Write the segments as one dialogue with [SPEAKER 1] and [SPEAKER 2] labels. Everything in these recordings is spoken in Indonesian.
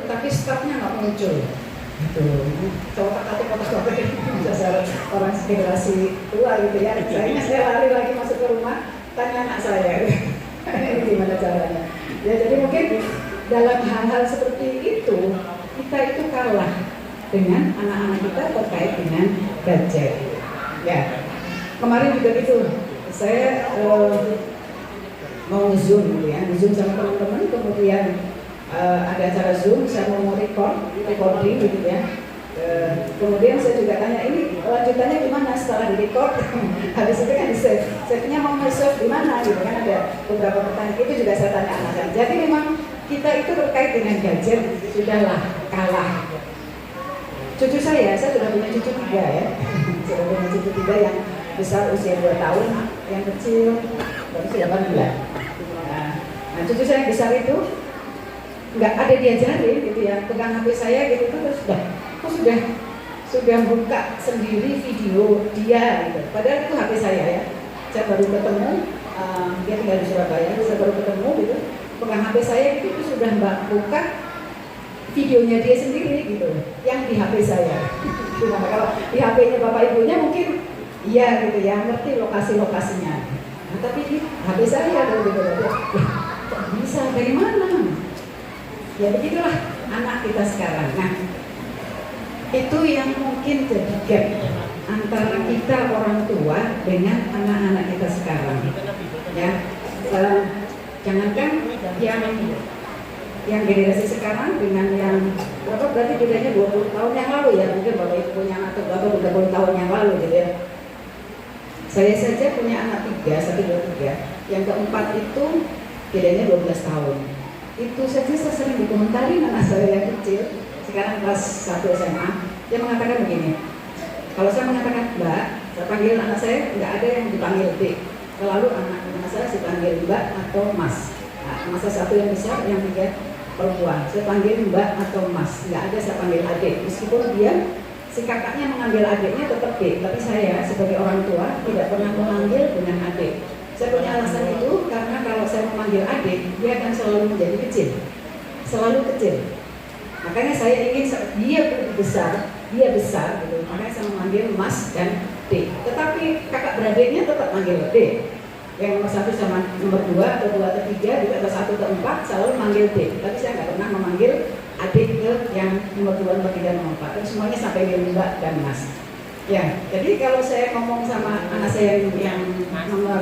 [SPEAKER 1] tapi stafnya nggak muncul. Gitu. Kotak-kotak bisa orang generasi tua gitu ya. Saya lari lagi masuk ke rumah, tanya anak saya, ini gimana caranya. Ya jadi mungkin dalam hal-hal seperti itu kita itu kalah dengan anak-anak kita terkait dengan gadget. Ya kemarin juga gitu, saya mau zoom gitu ya, zoom sama teman-teman, kemudian ada acara Zoom, saya mau recording gitu ya. Kemudian saya juga tanya, ini lanjutannya gimana setelah di record? Habis itu kan di save, save-nya mau nge-save di mana gitu kan, ada beberapa pertanyaan itu juga saya tanya anak-anak. Jadi memang kita itu terkait dengan gadget sudahlah kalah. Cucu saya sudah punya cucu 3 ya, sudah punya cucu 3 yang besar usia 2 tahun, yang kecil baru 8 bulan. Nah cucu saya yang besar itu nggak ada diajarin gitu ya, pegang HP saya gitu terus sudah buka sendiri video dia gitu. Padahal itu HP saya ya, saya baru ketemu, dia tinggal di Surabaya, saya baru ketemu gitu, pegang HP saya itu sudah buka videonya dia sendiri gitu, yang di HP saya. Gimana kalau di HP-nya bapak ibunya mungkin iya gitu ya, ngerti lokasi-lokasinya. Nah, tapi di HP saya gitu, kok bisa dari mana? Ya begitulah anak kita sekarang. Nah, itu yang mungkin jadi gap antara kita orang tua dengan anak-anak kita sekarang. Ya, jangankan yang generasi sekarang dengan yang berapa, berarti bedanya 20 tahun yang lalu ya, mungkin bapak ibu punya anak atau berapa 30 tahun yang lalu gitu ya. Saya saja punya anak 3, 1, 2, 3. Yang keempat itu bedanya 12 tahun. Itu saja saya sering dikomentari anak saya yang kecil, sekarang kelas 1 SMA, dia mengatakan begini, kalau saya mengatakan Mbak, saya panggil anak saya, nggak ada yang dipanggil Dek, selalu anak saya dipanggil Mbak atau Mas. Nah, anak saya 1 yang besar, yang 3 perempuan, saya panggil Mbak atau Mas, nggak ada saya panggil adik, meskipun dia si kakaknya mengambil adiknya tetap Dek, tapi saya sebagai orang tua tidak pernah memanggil dengan adik. Saya punya alasan itu karena kalau saya memanggil adik, dia akan selalu menjadi kecil, selalu kecil. Makanya saya ingin dia besar gitu. Makanya saya memanggil Mas dan D. Tetapi kakak beradiknya tetap manggil D. Yang nomor 1 sama nomor 2 atau 2 atau 3, atau 1 atau 4 selalu manggil D. Tapi saya nggak pernah memanggil adik ke yang nomor 2, nomor 3, nomor 4. Terus semuanya sampai Mbak dan Mas. Ya, jadi kalau saya ngomong sama anak saya yang nomor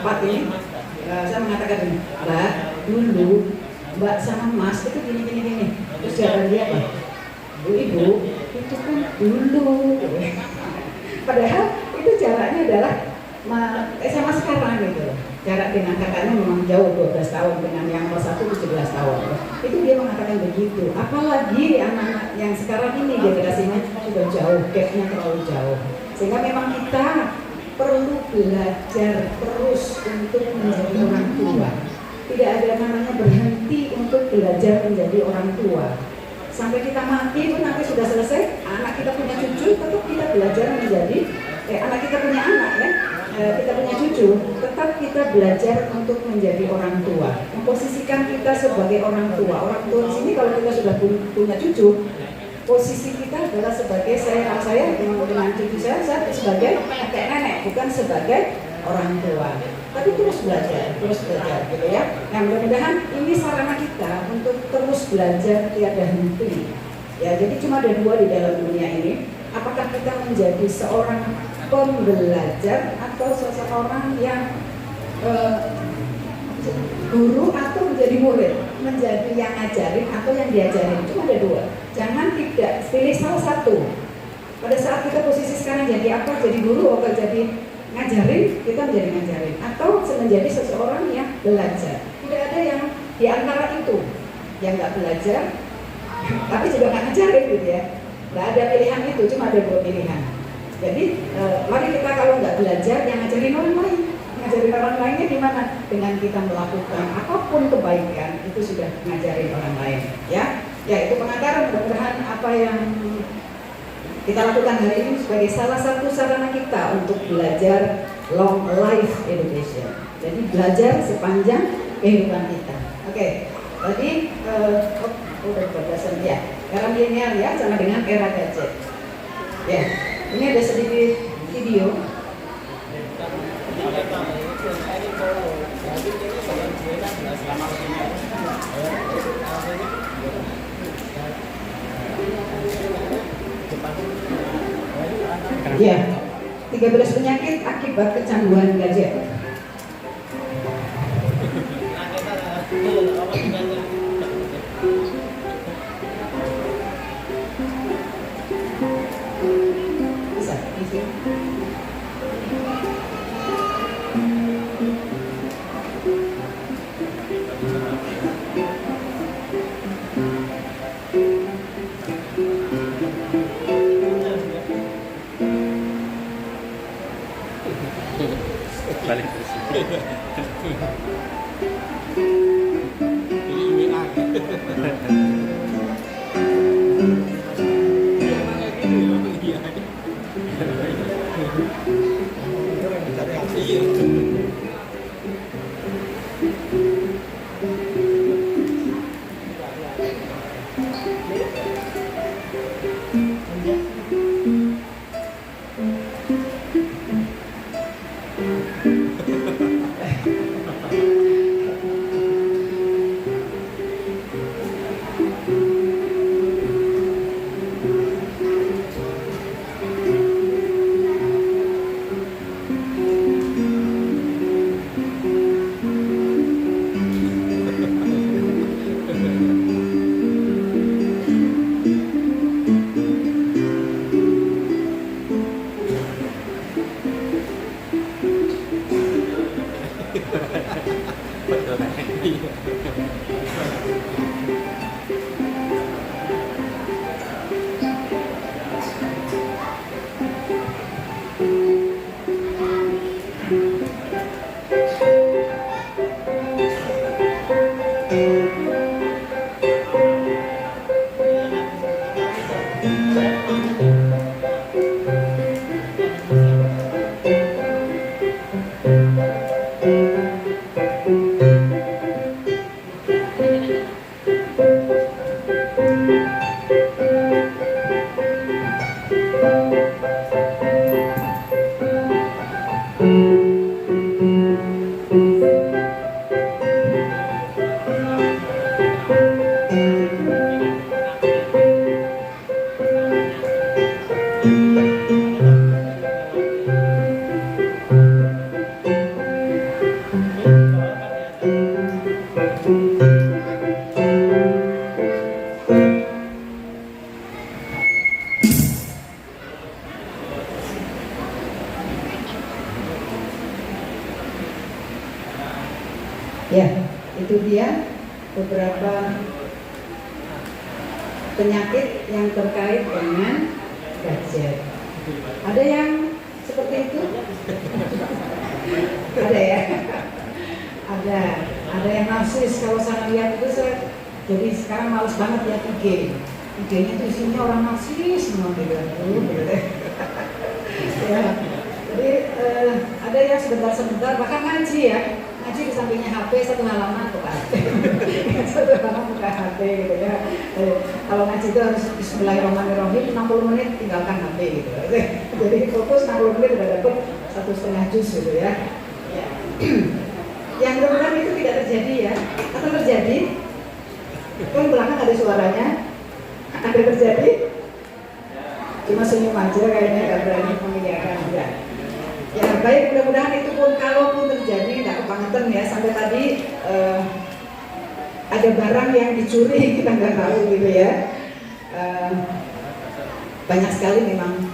[SPEAKER 1] 4 ini, saya mengatakan ini, Mbak, dulu Mbak sama Mas itu gini. Terus jawaban dia apa? Ibu, itu kan dulu. Padahal itu jaraknya adalah sama sekarang gitu. Jarak dengan kakaknya memang jauh 12 tahun, dengan yang nomor 1 17 tahun. Itu dia mengatakan begitu. Apalagi anak-anak yang sekarang ini generasinya sudah jauh, gapnya terlalu jauh. Sehingga memang kita perlu belajar terus untuk menjadi orang tua. Tidak ada namanya berhenti untuk belajar menjadi orang tua. Sampai kita mati itu nanti sudah selesai, anak kita punya cucu, tetap kita belajar menjadi, anak kita punya anak ya, kita punya cucu, tetap kita belajar untuk menjadi orang tua. Memposisikan kita sebagai orang tua. Orang tua di sini kalau kita sudah punya cucu, posisi kita adalah sebagai saya dengan cucu saya sebagai kakek nenek, bukan sebagai orang tua. Tapi terus belajar gitu ya. Nah mudah-mudahan ini sarana kita untuk terus belajar tiada henti. Ya, jadi cuma ada 2 di dalam dunia ini. Apakah kita menjadi seorang pembelajar atau seseorang yang guru atau menjadi murid, menjadi yang ngajarin atau yang diajarin. Cuma ada 2. Jangan tidak pilih salah satu. Pada saat kita posisi sekarang jadi apa? Jadi guru atau jadi ngajarin, kita menjadi ngajarin atau menjadi seseorang yang belajar. Tidak ada yang di antara itu, yang nggak belajar tapi juga nggak ngajarin gitu ya. Nggak ada pilihan itu, cuma ada 2 pilihan. Jadi mari kita kalau nggak belajar, yang ngajarin orang lain. Ngajarin orang lainnya gimana? Dengan kita melakukan apapun kebaikan, itu sudah ngajarin orang lain. Ya itu pengantaran. Mudah-mudahan apa yang kita lakukan hari ini sebagai salah satu sarana kita untuk belajar long life education. Jadi belajar sepanjang kehidupan kita. Oke. Tadi udah 14 ya. Era milenial ya, sama dengan era gadget. Ya, ini ada sedikit video. Ya, 13 penyakit akibat kecanduan gadget. Bisa, isi.
[SPEAKER 2] Balik ke sini. Ya, itu dia beberapa penyakit yang terkait dengan gadget. Ada yang seperti itu? Ada ya? Ada yang narsis. Kalau saya lihat itu jadi sekarang males banget lihat IG. IG-nya itu isinya orang narsis semua gitu. Ya, jadi ada yang sebentar-sebentar bahkan ngaji ya. Ngaji di sampingnya HP, satu halaman buka HP. Satu halaman buka HP gitu ya. Kalau ngaji itu harus bismillahirrahmanirrahim 60 menit tinggalkan HP gitu. Jadi fokus 60 menit udah dapet 1,5 juz gitu ya. Yang mudah-mudahan itu tidak terjadi ya. Atau terjadi? Kan belakang ada suaranya. Ada terjadi? Cuma senyum aja kayaknya, gak berani mengiyakan juga. Ya baik, mudah-mudahan itu pun kalaupun terjadi nggak kebangetan ya. Sampai tadi ada barang yang dicuri kita nggak tahu gitu ya. Banyak sekali memang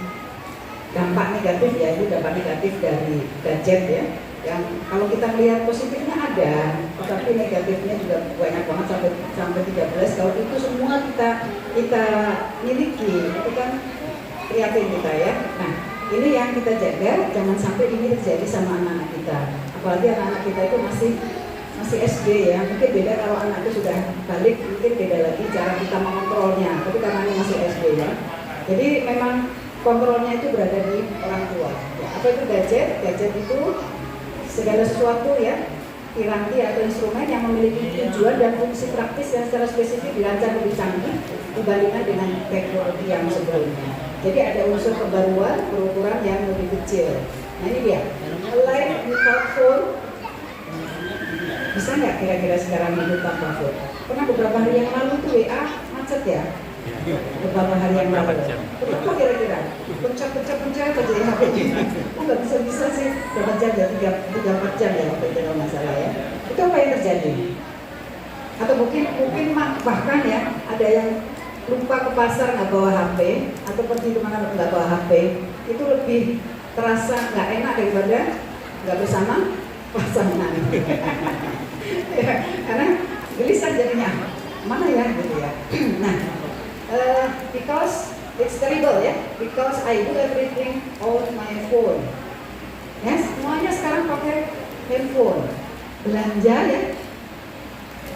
[SPEAKER 2] dampak negatif ya, itu dampak negatif dari gadget ya. Yang kalau kita melihat positifnya ada, tetapi negatifnya juga banyak banget sampai 13. Kalau itu semua kita miliki, itu kan prihatin kita ya. Nah, ini yang kita jaga, jangan sampai ini terjadi sama anak-anak kita. Apalagi anak-anak kita itu masih SD ya. Mungkin beda kalau anak itu sudah balik, mungkin beda lagi cara kita mengontrolnya. Tapi karena ini masih SD ya. Jadi memang kontrolnya itu berada di orang tua. Ya, apa itu gadget? Gadget itu segala sesuatu ya
[SPEAKER 1] piranti atau instrumen yang memiliki tujuan dan fungsi praktis yang secara spesifik dirancang lebih canggih dibandingkan dengan teknologi yang sebelumnya. Jadi ada unsur pembaruan berukuran yang lebih kecil. Nah ini dia, live without phone. Bisa nggak kira-kira sekarang hidup tanpa phone? Pernah beberapa hari yang lalu tuh WA macet ya? Beberapa hari yang lalu. Kenapa kira-kira? Pencet aja ya HP-nya. Oh nggak bisa sih, berapa jam ya? 3-4 jam ya waktu itu kalau nggak salah ya. Itu apa yang terjadi? Atau mungkin bahkan ya ada yang lupa ke pasar nggak bawa HP, atau pergi kemana nggak bawa HP, itu lebih terasa nggak enak daripada nggak bersama pasangan. Ya, karena gelisah jadinya, mana ya gitu ya. Nah, because it's terrible ya, because I do everything on my phone. Ya, semuanya sekarang pakai handphone. Belanja ya,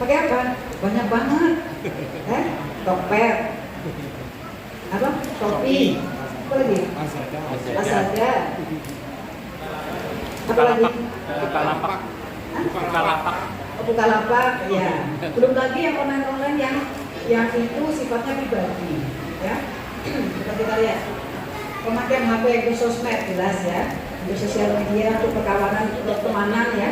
[SPEAKER 1] pakai apa? Banyak banget. Tokped, apa? Shopee, apa lagi? Lazada. Apa lagi?
[SPEAKER 3] Bukalapak. Bukalapak.
[SPEAKER 1] Bukalapak, ya. Belum lagi yang online yang itu sifatnya pribadi, ya. Coba kita lihat pemakaian HP untuk sosmed jelas ya, untuk sosial media, untuk perkawanan, untuk pertemanan ya.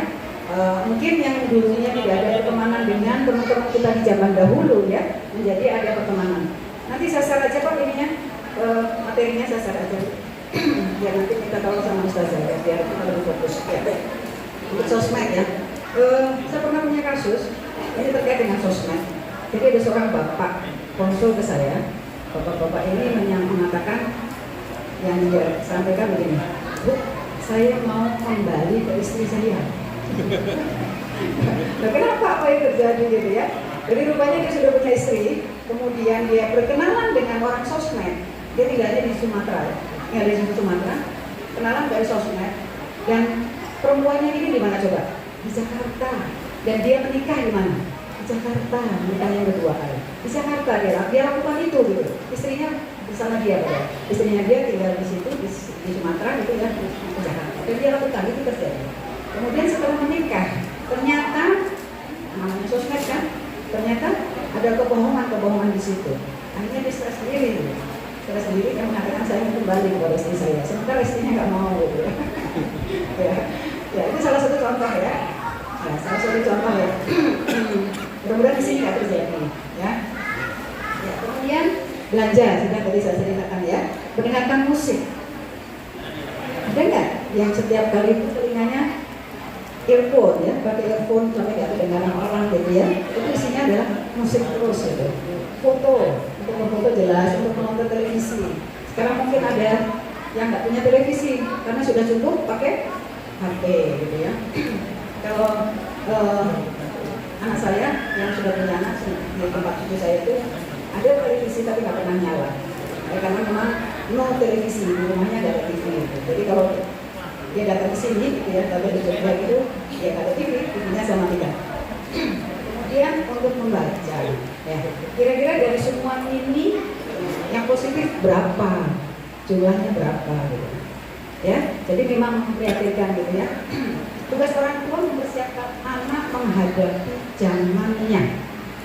[SPEAKER 1] Mungkin yang dulunya tidak ada pertemanan dengan teman-teman kita di zaman dahulu ya, menjadi ada pertemanan. Nanti saya share aja Pak ininya, materinya saya share aja. Biar nanti kita tahu sama Ustazah ya, biar kita lebih fokus ya. Untuk sosmed ya. Saya pernah punya kasus ini terkait dengan sosmed. Jadi ada seorang bapak konsul ke saya. Bapak-bapak ini mengatakan yang dia sampaikan begini, Bu, saya mau kembali ke istri saya. Nah, kenapa apa yang terjadi gitu ya? Jadi rupanya dia sudah punya istri, kemudian dia berkenalan dengan orang sosmed. Dia tinggalnya di Sumatera, di Sumatera, kenalan dari sosmed. Dan perempuannya ini di mana coba? Di Jakarta. Dan dia menikah di mana? Di Jakarta, menikah yang kedua kali. Di Jakarta dia lakukan itu gitu. Istrinya bersama dia, ya. Istrinya dia tinggal di situ di Sumatera itu ya, di Jakarta. Dan dia lakukan itu terjadi. Kemudian setelah menikah, ternyata namanya sosmed kan, ternyata ada kebohongan di situ. Akhirnya dia stres sendiri, dia mengatakan saya ingin kembali kepada istri saya. Sementara istrinya nggak mau. Gitu. ya, itu salah satu contoh ya. Ya, salah satu contoh ya. Mudah-mudahan di sini nggak terjadi. Ya, kemudian belanja sudah tadi saya ceritakan ya. Mendengarkan musik. Ada nggak yang setiap kali itu telinganya earphone ya, pakai earphone sampai nggak kedengaran orang gitu ya, itu isinya adalah musik terus gitu. Foto, untuk memfoto jelas, untuk menonton televisi. Sekarang mungkin ada yang nggak punya televisi karena sudah cukup pakai HP gitu ya. Kalau anak saya yang sudah punya anak di tempat cucu saya itu ada televisi tapi nggak pernah nyala. Karena memang no televisi di rumahnya nggak ada TV gitu. Jadi kalau dia datang ke sini gitu ya, tapi di Jogja itu dia nggak ada TV-nya sama tidak. Kemudian untuk membaca, ya kira-kira dari semua ini yang positif berapa, jumlahnya berapa gitu. Ya, jadi memang memprihatinkan gitu ya. Tugas orang tua mempersiapkan anak menghadapi zamannya.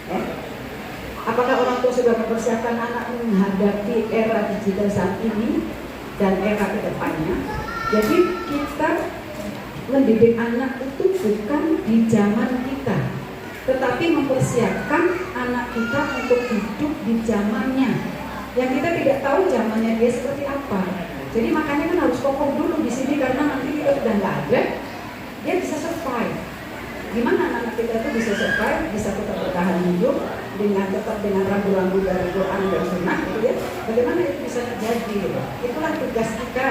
[SPEAKER 1] Ya. Apakah orang tua sudah mempersiapkan anak menghadapi era digital saat ini dan era kedepannya? Jadi kita mendidik anak itu bukan di zaman kita, tetapi mempersiapkan anak kita untuk hidup di zamannya. Yang kita tidak tahu zamannya dia seperti apa. Jadi makanya kan harus kokoh dulu di sini karena nanti kita sudah nggak ada, dia bisa survive. Gimana anak kita itu bisa survive, bisa tetap bertahan hidup tetap dengan rambu-rambu dari Quran dan Sunnah, gitu ya. Bagaimana itu bisa terjadi? Gitu. Itulah tugas kita.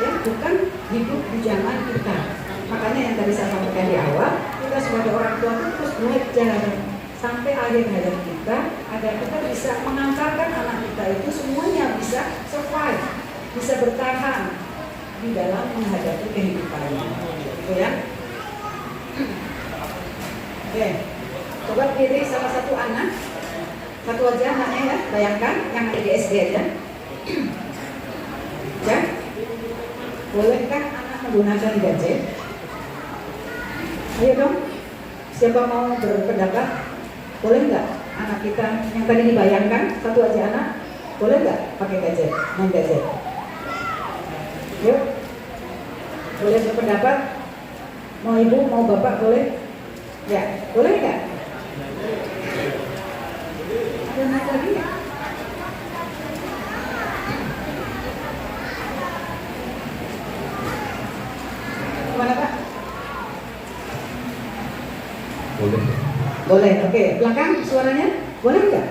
[SPEAKER 1] Ya, bukan hidup di zaman kita. Makanya yang tadi saya sampaikan di awal, kita sebagai orang tua itu terus belajar sampai akhir hayat kita agar kita bisa mengantarkan anak kita itu semuanya bisa survive, bisa bertahan di dalam menghadapi kehidupan. Gitu ya. Oke, coba pilih salah satu anak, satu aja anaknya ya, bayangkan yang ada di SD aja. Ya. Bolehkah anak menggunakan gadget? Ayo dong, Siapa mau berpendapat? Boleh nggak anak kita yang tadi dibayangkan, satu aja anak, boleh nggak pakai gadget, main gadget? Yuk, boleh berpendapat? Mau ibu, mau bapak, boleh? Ya, boleh nggak? Ada naik lagi ya? Kemana Pak?
[SPEAKER 3] Boleh.
[SPEAKER 1] Boleh, oke. Belakang suaranya, boleh nggak?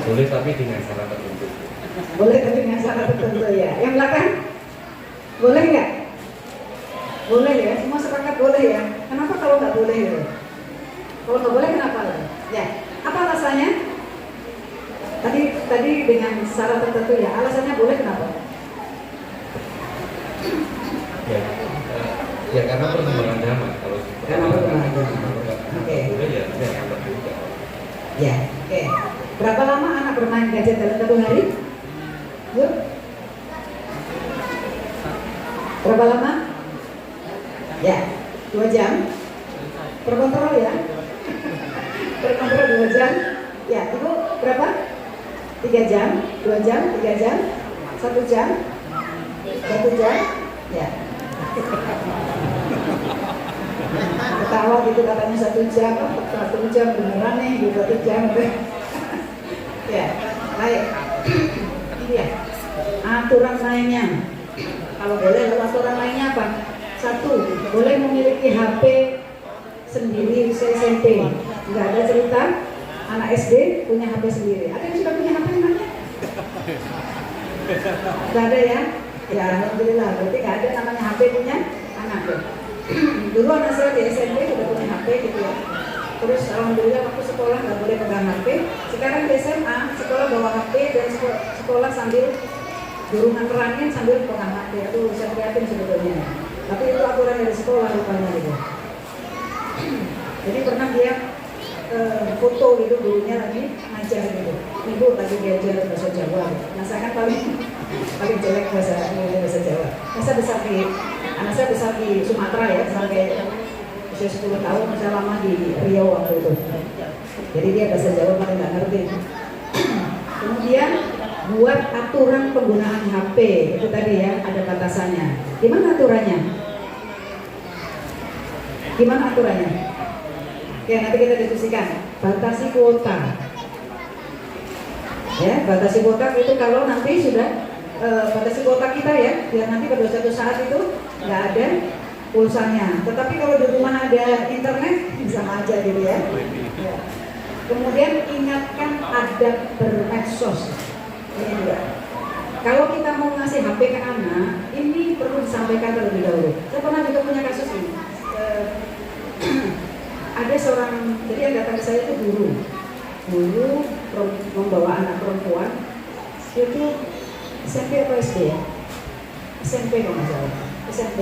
[SPEAKER 3] Boleh tapi dengan syarat tertentu.
[SPEAKER 1] Boleh tapi dengan syarat tertentu ya. Yang belakang, boleh nggak? Boleh ya, semua sepakat boleh ya. Kenapa kalau nggak boleh ya? Kalau nggak boleh kenapa? Ya, apa alasannya? Tadi dengan syarat tertentu ya. Alasannya boleh kenapa?
[SPEAKER 3] Ya, ya karena perkembangan zaman. Kalau
[SPEAKER 1] Karena perkembangan zaman. Oke.
[SPEAKER 3] boleh ya tidak anggap juga.
[SPEAKER 1] Ya, oke. Berapa lama anak bermain gadget dalam satu hari? Yuk. Berapa lama? Ya, 2 jam. Terkontrol ya. Terkontrol 2 jam. Ya, ibu berapa? 3 jam, 2 jam, 3 jam, 1 jam, 1 jam. Ya. Ketawa gitu katanya 1 jam, 1 jam beneran nih, 1 jam. Ya, baik. Ini ya, aturan mainnya. Kalau boleh, aturan mainnya apa? 1, boleh memiliki HP sendiri usia SMP. Nggak ada cerita anak SD punya HP sendiri. Ada yang sudah punya HP namanya? Nggak ada ya? Ya, alhamdulillah. Berarti nggak ada namanya HP punya anak. Dulu anak saya di SMP sudah punya HP gitu ya. Terus alhamdulillah waktu sekolah nggak boleh pegang HP. Sekarang di SMA sekolah bawa HP dan sekolah sambil guru nganterin sambil pegang HP. Itu saya prihatin sebetulnya. Tapi itu aturan dari sekolah rupanya gitu. Jadi pernah dia foto gitu gurunya lagi ngajar gitu. Ibu lagi diajar bahasa Jawa. Nah saya kan paling jelek bahasa Jawa. Anak saya besar di Sumatera ya sampai usia 10 tahun, saya lama di Riau waktu itu. Jadi dia bahasa Jawa paling nggak ngerti. Kemudian buat aturan penggunaan HP itu tadi ya, ada batasannya. Gimana aturannya? Gimana aturannya? Oke, nanti kita diskusikan. Batasi kuota. Ya, batasi kuota itu kalau nanti sudah batasi kuota kita ya, biar nanti pada suatu saat itu nggak ada pulsanya. Tetapi kalau di rumah ada internet, sama aja gitu ya. Ya. Kemudian ingatkan adab bermedsos. Ini juga. Kalau kita mau ngasih HP ke anak, ini perlu disampaikan terlebih dahulu. Saya pernah juga punya kasus ini. Ada seorang, jadi yang datang ke saya itu guru membawa anak perempuan. Dia itu SMP atau SD ya? SMP kalau nggak salah. SMP.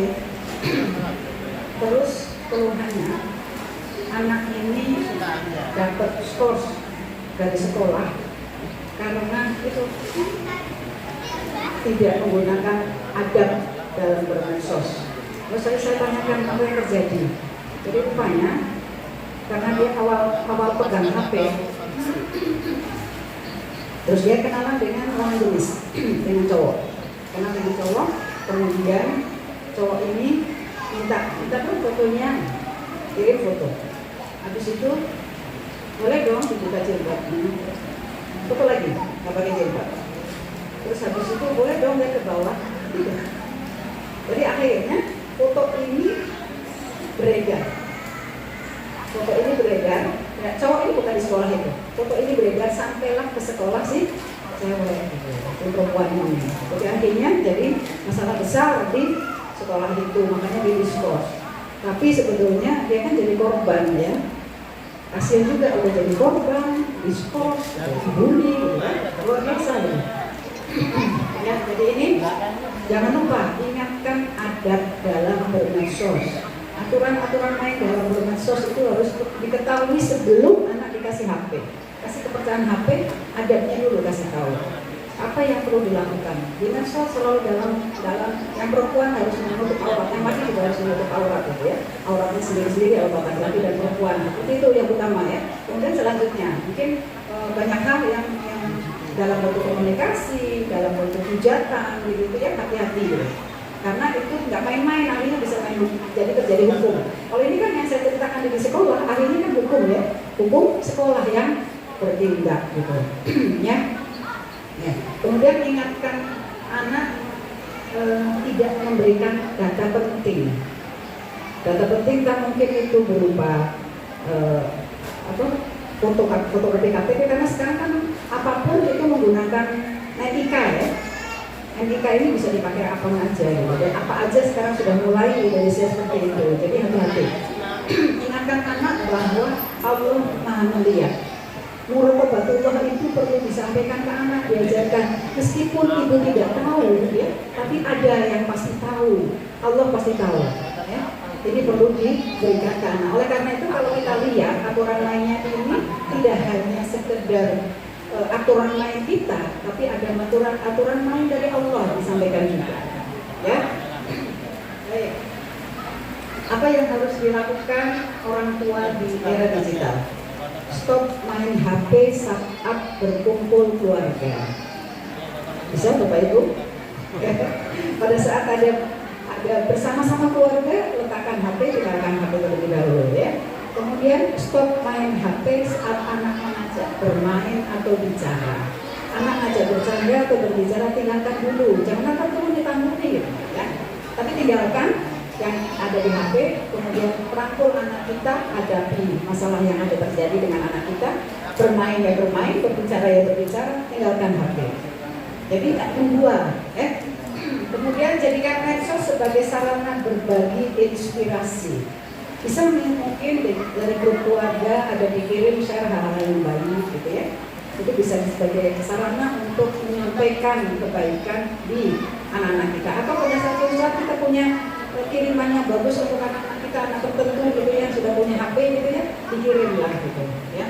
[SPEAKER 1] Terus keluhannya, anak ini dapat skors dari sekolah karena itu tidak menggunakan adab dalam bermedsos. Terus saya tanyakan apa yang terjadi. Jadi rupanya karena dia awal pegang HP, terus dia kenalan dengan orang Inggris, dengan cowok, kenal dengan cowok, kemudian cowok ini minta dong fotonya, kirim foto. Habis itu boleh dong dibuka jilbab, foto lagi, nggak pakai jilbab. Terus habis itu boleh dong dia ke bawah, gitu. Jadi akhirnya foto ini beredar. Foto ini beredar, ya, cowok ini bukan di sekolah itu. Foto ini beredar sampailah ke sekolah sih cewek, perempuan ini. Jadi akhirnya jadi masalah besar di sekolah itu, makanya di diskors. Tapi sebetulnya dia kan jadi korban ya. Kasian juga udah jadi korban, diskors, dibully, luar biasa ya. Ya, jadi ini jangan lupa ingatkan adab dalam bermedsos. Aturan-aturan main dalam bermedsos itu harus diketahui sebelum anak dikasih HP. Kasih kepercayaan HP, adabnya dulu kasih tahu.
[SPEAKER 2] apa yang perlu dilakukan? Di medsos selalu dalam yang perempuan harus menutup aurat, yang laki juga harus menutup aurat gitu ya. Auratnya sendiri-sendiri, aurat laki-laki dan perempuan. Itu yang utama ya. Kemudian selanjutnya mungkin banyak hal yang dalam bentuk komunikasi, dalam bentuk hujatan gitu ya, hati-hati gitu. Karena itu nggak main-main, akhirnya bisa jadi terjadi hukum. Kalau ini kan yang saya ceritakan di sekolah, akhirnya kan hukum ya, hukum sekolah yang bertindak gitu, ya. Ya. Kemudian ingatkan anak tidak memberikan data penting. Data penting kan mungkin itu berupa foto KTP, karena sekarang kan apapun itu menggunakan NIK ya. NIK ini bisa dipakai apa aja gitu. Dan apa aja sekarang sudah mulai dari seperti itu. Jadi hati-hati. Ingatkan anak bahwa Allah Maha melihat. Muraqabatullah itu perlu disampaikan ke anak, diajarkan. Meskipun ibu tidak tahu, ya, tapi ada yang pasti tahu. Allah pasti tahu. Ya. Jadi perlu diberikan ke anak. Oleh karena itu kalau kita lihat aturan lainnya ini tidak hanya sekedar aturan main kita, tapi ada aturan main dari Allah disampaikan juga. Ya. Baik. Apa yang harus dilakukan orang tua di era digital? Stop main HP saat berkumpul keluarga. Bisa Bapak Ibu? Pada saat ada bersama-sama keluarga, letakkan HP, tinggalkan HP terlebih dahulu ya. Kemudian stop main HP saat anak mengajak bermain atau bicara. Anak ngajak bercanda atau berbicara, tinggalkan dulu. Jangan terus ditanggung gitu ya. Tapi tinggalkan yang ada di HP, kemudian rangkul anak kita, hadapi masalah yang ada terjadi dengan anak kita, bermain ya bermain, berbicara ya berbicara, tinggalkan HP. Jadi tak membuang, Kemudian jadikan medsos sebagai sarana berbagi inspirasi. Bisa mungkin dari grup keluarga ada dikirim share hal-hal yang baik gitu ya. Itu bisa sebagai sarana untuk menyampaikan kebaikan di anak-anak kita. Atau pada satu saat kita punya kirimannya bagus untuk anak-anak kita, anak tertentu gitu ya, sudah punya HP gitu ya, dikirimlah gitu ya.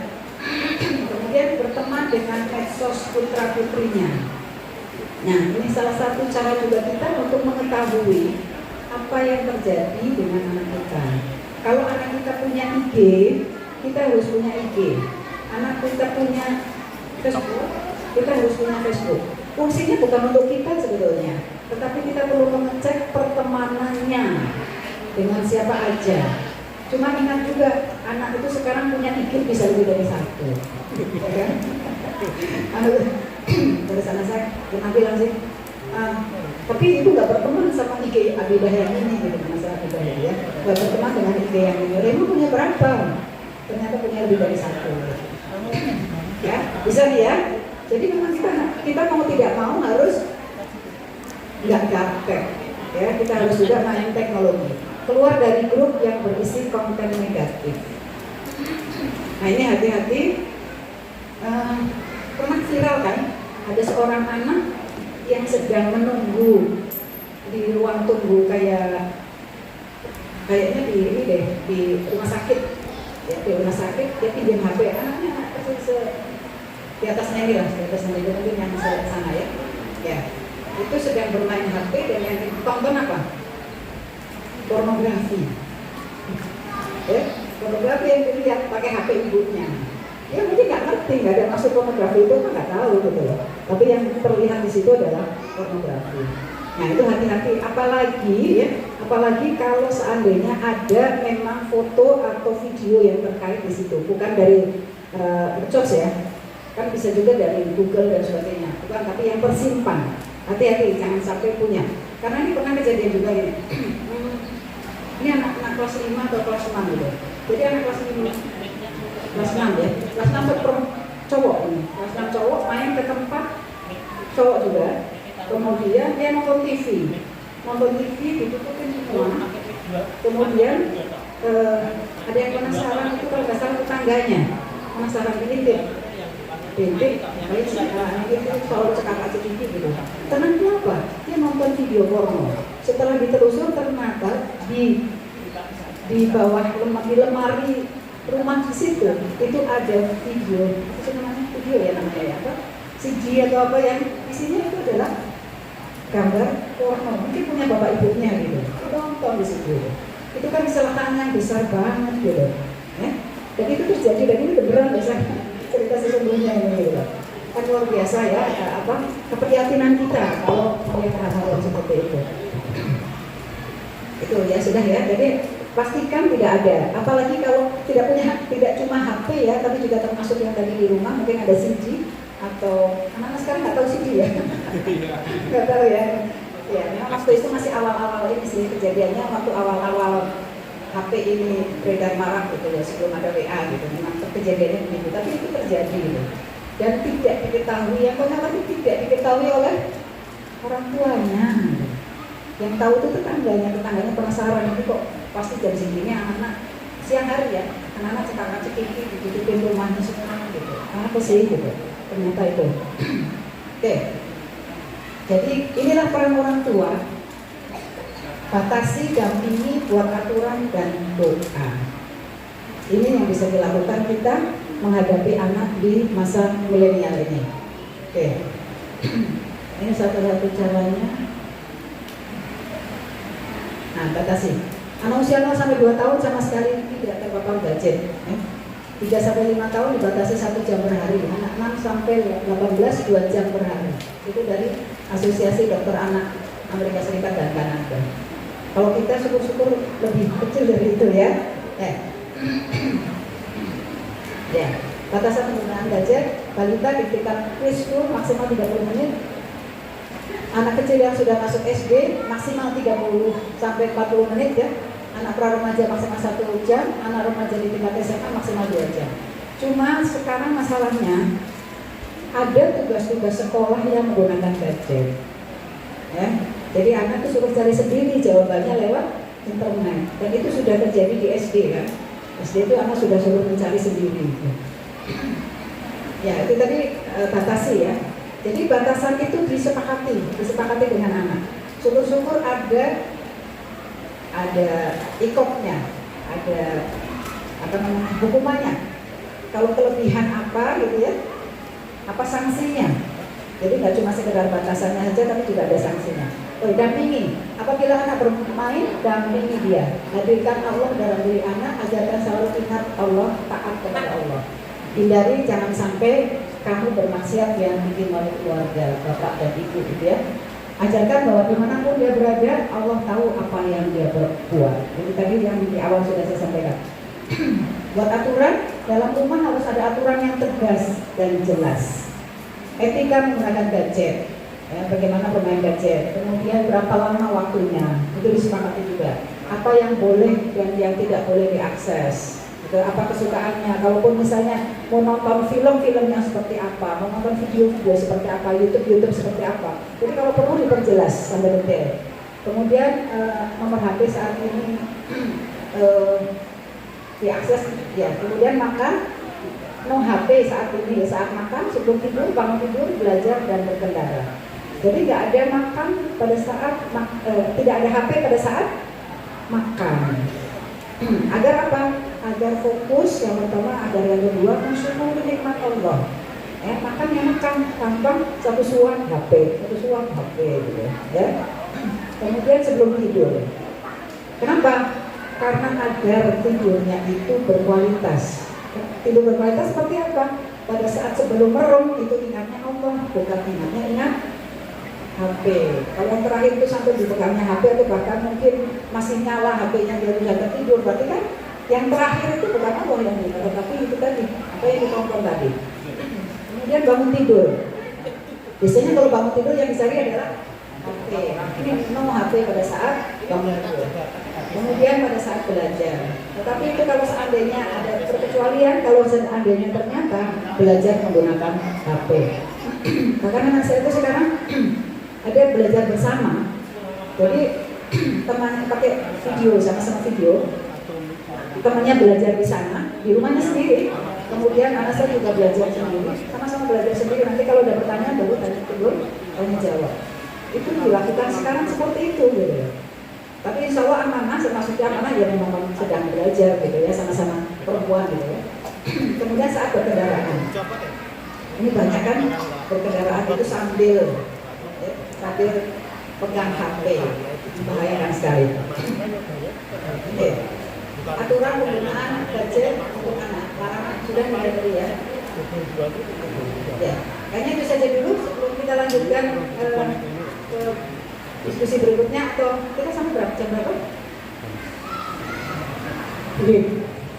[SPEAKER 2] Kemudian berteman dengan medsos putra putrinya. Nah, ini salah satu cara juga kita untuk mengetahui apa yang terjadi dengan anak kita. Kalau anak kita punya IG, kita harus punya IG. Anak kita punya Facebook, kita harus punya Facebook. Fungsinya bukan untuk kita sebetulnya, tetapi kita perlu mengecek pertemanannya dengan siapa aja. Cuma ingat juga, anak itu sekarang punya IG bisa lebih dari satu, ya kan? Dari sana saya pernah bilang sih, tapi itu nggak berteman sama IG Abidah yang ini gitu, masalah Abidah ya, nggak berteman dengan IG yang ini. Remo punya berapa? Ternyata punya lebih dari satu. Ya, bisa nih ya. Jadi memang kita mau tidak mau harus nggak gaptek, ya. Kita harus juga main teknologi. Keluar dari grup yang berisi konten negatif. Nah ini hati-hati. Pernah viral kan? Ada seorang anak yang sedang menunggu di ruang tunggu kayaknya di ini deh, di rumah sakit. Ya, di rumah sakit dia pinjam HP anaknya di atasnya ini lah, di atasnya ini mungkin yang sana ya. Ya, itu sedang bermain HP dan yang ditonton apa? Pornografi. Ya, pornografi yang dilihat pakai HP ibunya. Ya mungkin nggak ngerti, nggak ada maksud pornografi itu kan nggak tahu gitu loh. Tapi yang terlihat di situ adalah pornografi. Nah itu hati-hati, apalagi kalau seandainya ada memang foto atau video yang terkait di situ, bukan dari medsos ya, kan bisa juga dari Google dan sebagainya, bukan, tapi yang tersimpan. Hati-hati, jangan sampai punya. Karena ini pernah kejadian juga ini. Ini anak-anak kelas 5 atau kelas 6 gitu. Jadi anak kelas 5. Kelas 6 ya, kelas 6 cowok ini, kelas 6 cowok main ke tempat cowok juga, kemudian dia nonton TV ditutupin semua, kemudian ada yang penasaran itu kalau nggak salah tetangganya, penasaran bintik, baik itu selalu cekak TV gitu. Ternyata apa? Dia nonton video porno. Setelah ditelusur ternyata di bawah di lemari rumah di situ itu ada video, itu namanya video ya namanya ya, apa? CD atau apa yang bisa
[SPEAKER 1] isinya itu adalah gambar porno, mungkin punya bapak ibunya gitu, nonton di situ. Itu kan kesalahan yang besar banget gitu, ya. Dan itu terjadi, dan ini beneran biasanya cerita sesungguhnya ini gitu. Kan luar biasa ya, keprihatinan kita kalau melihat hal-hal yang seperti itu. Itu ya sudah ya. Jadi pastikan tidak ada. Apalagi kalau tidak cuma HP ya, tapi juga termasuk yang tadi di rumah mungkin ada CD atau anak-anak sekarang nggak tahu CD ya. Nggak tahu ya. Ya, memang waktu itu masih awal-awal ini sih kejadiannya, waktu awal-awal HP ini beredar marak gitu ya, sebelum ada WA gitu. Memang kejadiannya begitu, tapi itu terjadi gitu. Dan tidak diketahui, yang mengalami tidak diketahui oleh orang tuanya. Yang tahu itu tetangganya penasaran, ini kok pasti jam segini anak-anak siang hari ya, anak-anak cekak-cekik ditutupin rumahnya semua gitu. Apa sih gitu? Ternyata itu. Oke. Jadi inilah peran orang tua. Batasi, dampingi, buat aturan dan doa. Ini yang bisa dilakukan kita menghadapi anak di masa milenial ini. Oke. Ini satu-satu caranya. Nah, batasi. Anak usia 0 sampai 2 tahun sama sekali tidak terpapar gadget. 3 sampai 5 tahun dibatasi 1 jam per hari. Anak 6 sampai 18 2 jam per hari. Itu dari Asosiasi Dokter Anak Amerika Serikat dan Kanada. Kalau kita syukur-syukur lebih kecil dari itu ya. Ya, batasan penggunaan gadget, balita diberikan preschool maksimal 30 menit. Anak kecil yang sudah masuk SD maksimal 30 sampai 40 menit ya. Anak pra-remaja maksimal 1 jam, anak remaja di tingkat SMA maksimal 2 jam. Cuma sekarang masalahnya ada tugas-tugas sekolah yang menggunakan gadget. Ya. Jadi anak itu suruh cari sendiri jawabannya lewat internet. Dan itu sudah terjadi di SD kan. SD itu anak sudah suruh mencari sendiri. Ya, itu tadi batasi ya. Jadi batasan itu disepakati dengan anak. Syukur-syukur ada ikopnya, ada hukumannya. Kalau kelebihan apa gitu ya, apa sanksinya. Jadi nggak cuma sekedar batasannya saja, tapi juga ada sanksinya. Dampingi. Apabila anak bermain, dampingi dia. Hadirkan Allah dalam diri anak, ajarkan selalu ingat Allah, taat kepada Allah. Hindari jangan sampai kamu bermaksiat yang bikin malu keluarga, bapak dan ibu gitu ya. Ajarkan bahwa dimanapun dia berada, Allah tahu apa yang dia berbuat. Jadi tadi yang di awal sudah saya sampaikan. Buat aturan, dalam rumah harus ada aturan yang tegas dan jelas. Etika menggunakan gadget, ya, bagaimana bermain gadget, kemudian berapa lama waktunya, itu disepakati juga. Apa yang boleh dan yang tidak boleh diakses, gitu, apa kesukaannya. Kalaupun misalnya mau nonton film yang seperti apa, mau nonton video seperti apa, YouTube seperti apa. Jadi kalau perlu diperjelas sampai detail. Kemudian nomor HP saat ini diakses, ya. Kemudian makan. No HP saat ini, saat makan, sebelum tidur, bangun tidur, belajar dan berkendara. Jadi nggak ada makan pada saat tidak ada HP pada saat makan. Agar apa? Agar fokus yang pertama, agar yang kedua mensyukuri nikmat Allah. Makan yang makan tanpa satu suap HP gitu ya. Kemudian sebelum tidur. Kenapa? Karena agar tidurnya itu berkualitas. Tidur berkualitas seperti apa? Pada saat sebelum merem itu ingatnya Allah, bukan ingat HP. Kalau yang terakhir itu sampai dipegangnya HP atau bahkan mungkin masih nyala HP-nya dia sudah tidur, berarti kan yang terakhir itu bukan Allah yang diingat, tapi itu tadi apa yang ditonton tadi. Kemudian bangun tidur. Biasanya kalau bangun tidur yang dicari adalah HP. Ini no HP pada saat bangun tidur. Kemudian pada saat belajar. Tetapi itu kalau seandainya ada perkecualian, kalau seandainya ternyata belajar menggunakan HP. Bahkan anak saya itu sekarang ada belajar bersama. Jadi temannya pakai video, sama-sama video. Temannya belajar di sana, di rumahnya sendiri. Kemudian anak saya juga belajar sendiri, sama-sama belajar sendiri. Nanti kalau ada pertanyaan baru tanya jawab. Itu dilakukan sekarang seperti itu gitu ya. Tapi insya Allah amanah, maksudnya amanah ya memang sedang belajar gitu ya, sama-sama perempuan gitu ya. Kemudian saat berkendaraan, ini banyak kan
[SPEAKER 2] berkendaraan itu sambil pegang HP, membahayakan sekali. Aturan penggunaan gadget untuk anak, larangan sudah mulai dari ya. Ya, kayaknya itu saja dulu sebelum kita lanjutkan ke diskusi berikutnya, atau kita sampai berapa jam berapa?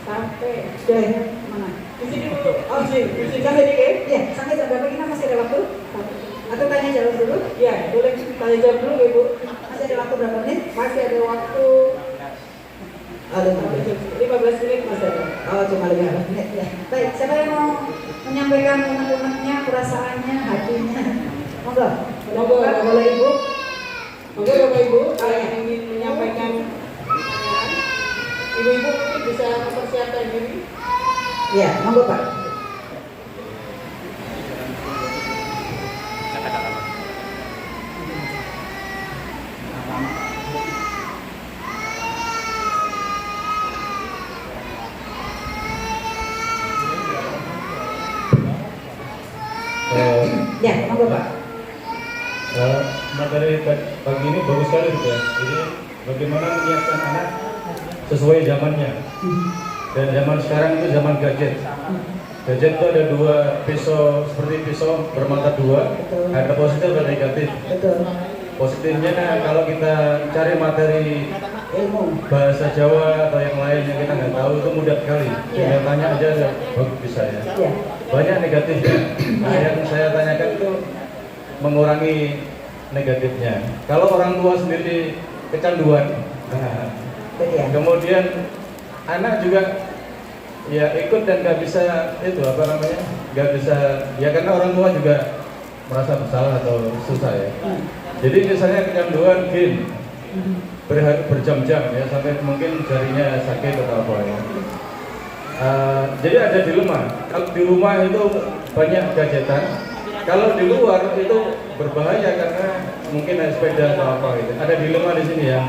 [SPEAKER 2] Sampai sudah mana? Di sini dulu. Oh, sampai di ya, sampai jam berapa kita masih ada waktu? Atau tanya jawab dulu? Ya, boleh tanya jawab dulu Ibu. Masih ada waktu berapa menit? Masih ada waktu 15 menit masih ada. Oh, cuma 15 menit ya. Baik, siapa yang mau menyampaikan unek-uneknya, perasaannya, hatinya? Monggo. Monggo, boleh Ibu. Monggo Bapak Ibu, yang ingin menyampaikan pertanyaan. Ibu-ibu mungkin bisa mempersiapkan diri. Ya, monggo Pak. Ya, monggo Pak.
[SPEAKER 4] Materi pagi ini bagus sekali gitu ya. Jadi bagaimana menyiapkan anak sesuai zamannya. Dan zaman sekarang itu zaman gadget. Gadget itu ada dua pisau, seperti pisau bermata dua.
[SPEAKER 2] Betul.
[SPEAKER 4] Ada positif dan negatif.
[SPEAKER 2] Betul.
[SPEAKER 4] Positifnya kalau kita cari materi
[SPEAKER 2] Ilmu.
[SPEAKER 4] bahasa Jawa atau yang lain yang kita nggak tahu itu mudah sekali. Tinggal tanya aja bagus bisa ya.
[SPEAKER 2] Ya.
[SPEAKER 4] Banyak negatifnya. Nah, yang saya tanyakan itu mengurangi negatifnya. Kalau orang tua sendiri kecanduan, nah,
[SPEAKER 2] Ya.
[SPEAKER 4] kemudian anak juga ya ikut dan nggak bisa itu apa namanya, nggak bisa ya karena orang tua juga merasa bersalah atau susah ya. Jadi misalnya kecanduan game berjam-jam ya sampai mungkin jarinya sakit atau apa ya. Jadi ada dilema. Kalau di rumah itu banyak gadgetan, kalau di luar itu berbahaya karena mungkin naik sepeda atau apa gitu. Ada dilema di sini ya.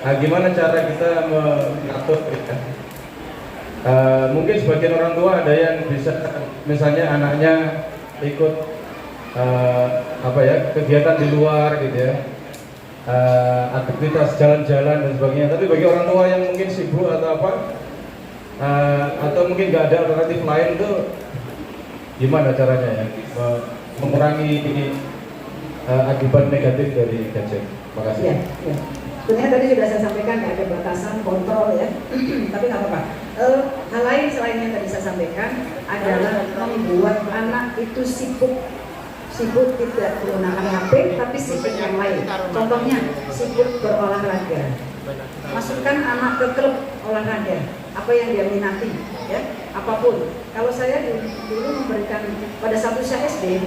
[SPEAKER 4] Nah, gimana cara kita mengatur ya? Mungkin sebagian orang tua ada yang bisa, misalnya anaknya ikut apa ya kegiatan di luar gitu ya, aktivitas jalan-jalan dan sebagainya. Tapi bagi orang tua yang mungkin sibuk atau apa, atau mungkin nggak ada alternatif lain itu gimana caranya ya mengurangi akibat negatif dari gadget? Makasih.
[SPEAKER 2] Ya, ya. Sebenarnya tadi sudah saya sampaikan nggak ada batasan kontrol ya, tapi nggak apa-apa. Hal lain selain yang tadi saya sampaikan adalah membuat anak itu sibuk tidak menggunakan HP, tapi sibuk yang lain. Contohnya sibuk berolahraga. Masukkan anak ke klub olahraga, apa yang dia minati, ya, apapun. Kalau saya dulu memberikan pada satu usia SD,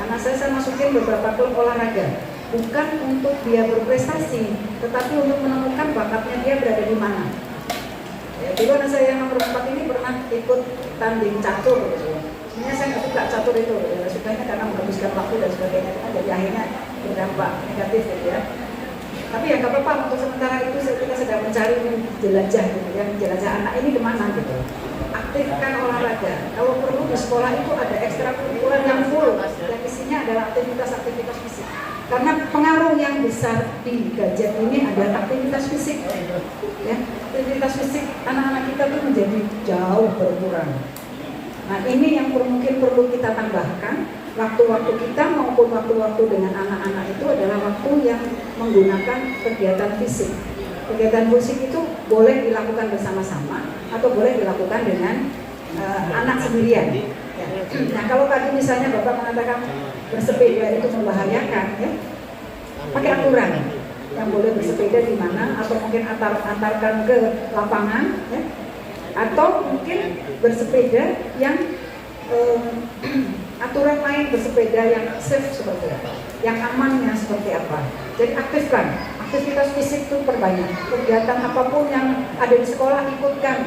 [SPEAKER 2] anak saya masukin beberapa klub olahraga. Bukan untuk dia berprestasi, tetapi untuk menemukan bakatnya dia berada di mana. Ya, dulu anak saya yang nomor 4 ini pernah ikut tanding catur. Gitu. Sebenarnya saya nggak suka catur itu, ya, sukanya karena menghabiskan waktu dan sebagainya, jadi akhirnya berdampak negatif gitu ya. Tapi ya nggak apa-apa, untuk sementara itu kita sedang mencari jelajah gitu ya, menjelajah anak ini kemana gitu. Aktifkan olahraga. Kalau perlu di sekolah itu ada ekstrakurikuler yang full, yang isinya adalah aktivitas fisik. Karena pengaruh yang besar di gadget ini adalah aktivitas fisik. Ya, aktivitas fisik anak-anak kita tuh menjadi jauh berkurang. Nah, ini yang mungkin perlu kita tambahkan. Waktu-waktu kita maupun waktu-waktu dengan anak-anak itu adalah waktu yang menggunakan kegiatan fisik. Kegiatan fisik itu boleh dilakukan bersama-sama atau boleh dilakukan dengan anak sendirian. Ya. Nah, kalau tadi misalnya Bapak mengatakan bersepeda itu membahayakan, ya, pakai aturan yang boleh bersepeda di mana, atau mungkin antarkan ke lapangan, ya, atau mungkin bersepeda yang aturan lain bersepeda yang safe seperti apa, yang amannya seperti apa. Jadi aktifkan aktivitas fisik itu perbanyak, kegiatan apapun yang ada di sekolah ikutkan.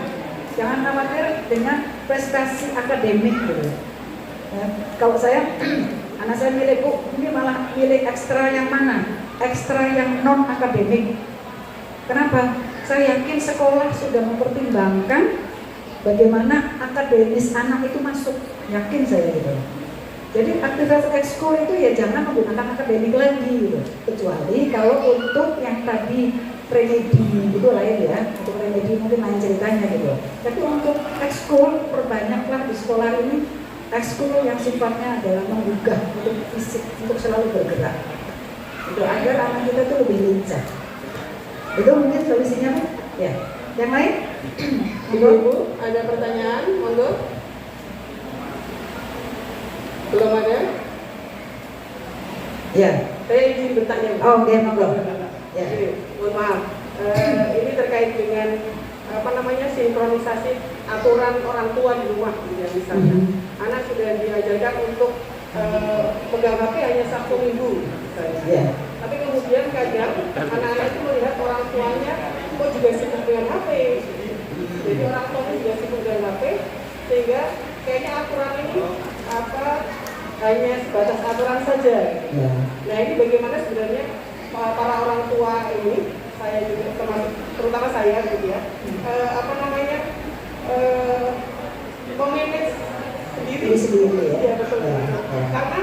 [SPEAKER 2] Jangan khawatir dengan prestasi akademik gitu. Ya, kalau saya, anak saya milih, Bu, ini malah milih ekstra yang mana? Ekstra yang non akademik. Kenapa? Saya yakin sekolah sudah mempertimbangkan bagaimana akademis anak itu masuk. Yakin saya gitu. Jadi aktivitas ekskul itu ya jangan menggunakan akademik lagi gitu. Kecuali kalau untuk yang tadi remedi gitu lah ya, untuk remedi mungkin lain ceritanya gitu. Tapi untuk ekskul perbanyaklah di sekolah ini ekskul yang sifatnya adalah menggugah untuk fisik, untuk selalu bergerak. Itu agar anak kita tuh lebih lincah. Itu mungkin solusinya Pak? Ya. Yang lain?
[SPEAKER 5] Ibu, ada pertanyaan? Monggo. Belum ada?
[SPEAKER 2] Ya.
[SPEAKER 5] Saya izin bertanya.
[SPEAKER 2] Oh, oke, monggo. Ya.
[SPEAKER 5] Oke, mohon maaf. Ini terkait dengan sinkronisasi aturan orang tua di rumah, ya, misalnya. Anak sudah diajarkan untuk pegang HP hanya Sabtu Minggu, misalnya.
[SPEAKER 2] Ya.
[SPEAKER 5] Tapi kemudian kadang anak-anak itu melihat orang tuanya kok juga sibuk dengan HP. Jadi orang tuanya juga sibuk dengan HP, sehingga kayaknya aturan ini hanya sebatas aturan saja.
[SPEAKER 2] Ya.
[SPEAKER 5] Nah ini bagaimana sebenarnya para orang tua ini, saya juga terutama saya gitu ya, memanage sendiri.
[SPEAKER 2] Ya.
[SPEAKER 5] Ya betul. Karena